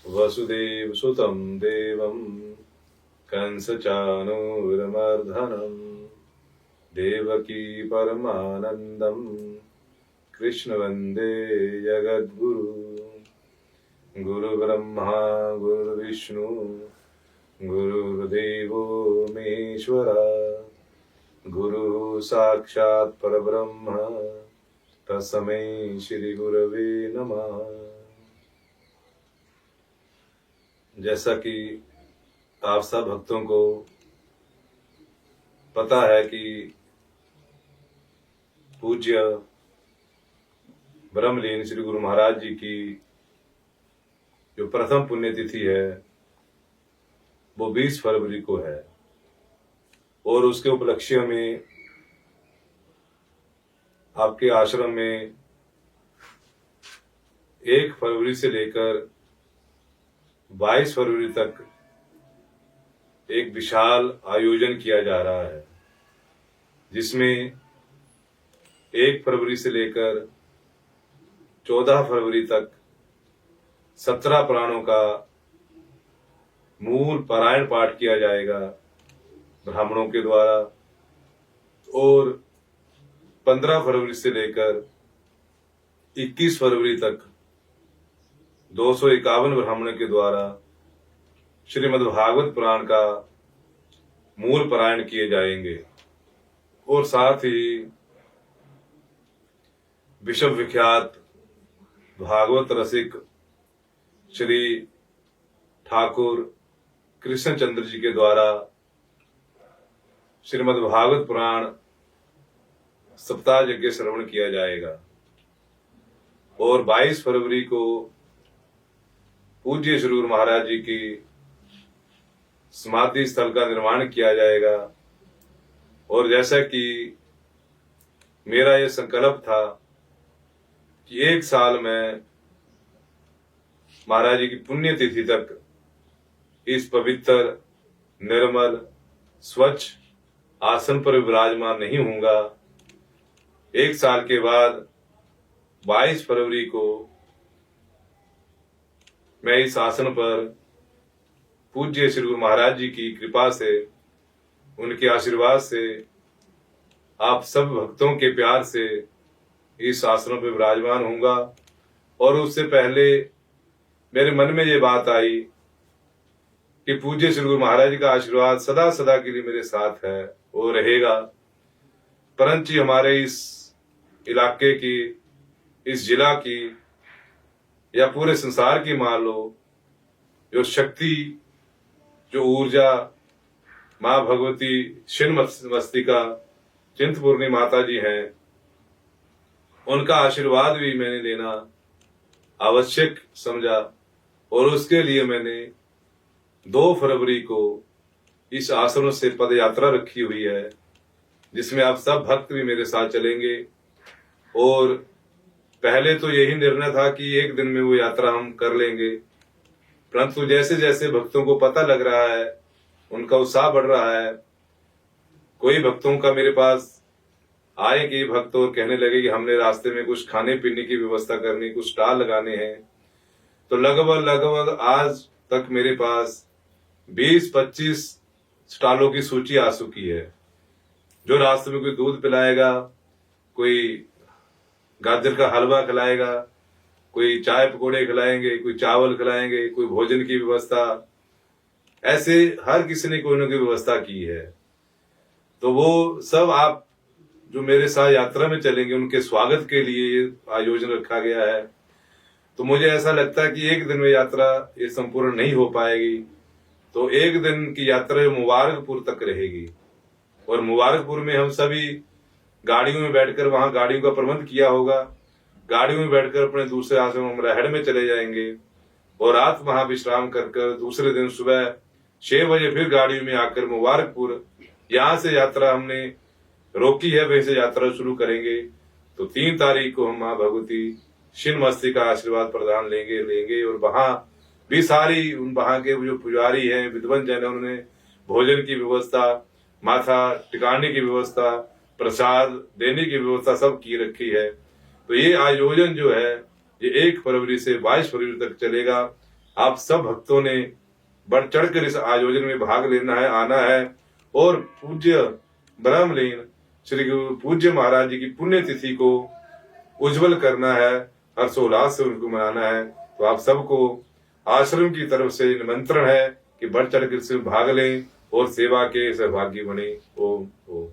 वसुदेवसुतं देवं कंसचाणूरमर्दनं देवकी परमानन्दं कृष्ण वन्दे जगद्गुरु। गुरुब्रह्मा गुरुर्विष्णु गुरुर्देवो महेश्वरा, गुरुः साक्षात् परब्रह्म तस्मै श्री गुरवे नमः। जैसा कि आप सब भक्तों को पता है कि पूज्य ब्रह्मलीन श्री गुरु महाराज जी की जो प्रथम पुण्यतिथि है वो 20 फरवरी को है, और उसके उपलक्ष्य में आपके आश्रम में 1 फरवरी से लेकर 22 फरवरी तक एक विशाल आयोजन किया जा रहा है, जिसमें 1 फरवरी से लेकर 14 फरवरी तक 17 पुराणों का मूल पारायण पाठ किया जाएगा ब्राह्मणों के द्वारा, और 15 फरवरी से लेकर 21 फरवरी तक 251 ब्राह्मणों के द्वारा श्रीमद् भागवत पुराण का मूल पारायण किए जाएंगे। और साथ ही विश्व विख्यात भागवत रसिक श्री ठाकुर कृष्णचंद्र जी के द्वारा श्रीमद् भागवत पुराण सप्ताह यज्ञ श्रवण किया जाएगा। और 22 फरवरी को पूज्य श्री गुरु महाराज जी की समाधि स्थल का निर्माण किया जाएगा। और जैसा कि मेरा यह संकल्प था कि 1 साल में महाराज जी की पुण्यतिथि तक इस पवित्र निर्मल स्वच्छ आसन पर विराजमान नहीं होऊंगा, 1 साल के बाद 22 फरवरी को मैं इस आसन पर पूज्य श्री गुरु महाराज जी की कृपा से, उनके आशीर्वाद से, आप सब भक्तों के प्यार से इस आसन पर विराजमान होऊंगा। और उससे पहले मेरे मन में ये बात आई कि पूज्य श्री गुरु महाराज जी का आशीर्वाद सदा सदा के लिए मेरे साथ है और रहेगा, परंतु हमारे इस इलाके की, इस जिला की या पूरे संसार की मान लो जो शक्ति, जो ऊर्जा माँ भगवती छिन्न मस्तिका चिंतपूर्णी माता जी हैं, उनका आशीर्वाद भी मैंने लेना आवश्यक समझा। और उसके लिए मैंने 2 फरवरी को इस आश्रम से पद यात्रा रखी हुई है, जिसमें आप सब भक्त भी मेरे साथ चलेंगे। और पहले तो यही निर्णय था कि 1 दिन में वो यात्रा हम कर लेंगे, परंतु जैसे जैसे भक्तों को पता लग रहा है, उनका उत्साह बढ़ रहा है, कोई भक्तों का मेरे पास आए कि भक्त और कहने लगे कि हमने रास्ते में कुछ खाने पीने की व्यवस्था करनी, कुछ स्टॉल लगाने हैं, तो लगभग आज तक मेरे पास 20-25 स्टॉलों की सूची आ चुकी है। जो रास्ते में कोई दूध पिलाएगा, कोई गाजर का हलवा खिलाएगा, कोई चाय पकौड़े खिलाएंगे, कोई चावल खिलाएंगे, कोई भोजन की व्यवस्था, ऐसे हर किसी ने कोई ना कोई व्यवस्था की है। तो वो सब आप जो मेरे साथ यात्रा में चलेंगे उनके स्वागत के लिए आयोजन रखा गया है। तो मुझे ऐसा लगता है कि 1 दिन में यात्रा ये संपूर्ण नहीं हो पाएगी, तो 1 दिन की यात्रा मुबारकपुर तक रहेगी। और मुबारकपुर में हम सभी गाड़ियों में बैठकर, वहां गाड़ियों का प्रबंध किया होगा, गाड़ियों में बैठकर अपने दूसरे आश्रम अमराहड़ में चले जाएंगे और रात वहां विश्राम कर दूसरे दिन सुबह 6 बजे फिर गाड़ियों में आकर मुबारकपुर, यहाँ से यात्रा हमने रोकी है, वैसे यात्रा शुरू करेंगे। तो 3 तारीख को हम माँ भगवती छिन्न मस्तिका का आशीर्वाद प्रदान लेंगे और वहां भी सारी वहां के जो पुजारी हैं, विद्वान जन, उन्होंने भोजन की व्यवस्था, माथा टिकाने की व्यवस्था, प्रसाद देने की व्यवस्था सब की रखी है। तो ये आयोजन जो है ये 1 फरवरी से 22 फरवरी तक चलेगा। आप सब भक्तों ने बढ़ चढ़कर इस आयोजन में भाग लेना है, आना है और पूज्य ब्रह्मलीन श्री गुरु पूज्य महाराज जी की पुण्य तिथि को उज्जवल करना है, हर्षोल्लास से उनको मनाना है। तो आप सबको आश्रम की तरफ से निमंत्रण है कि बढ़ चढ़कर इसमें भाग लें और सेवा के सहभागी बने। ओम ओम।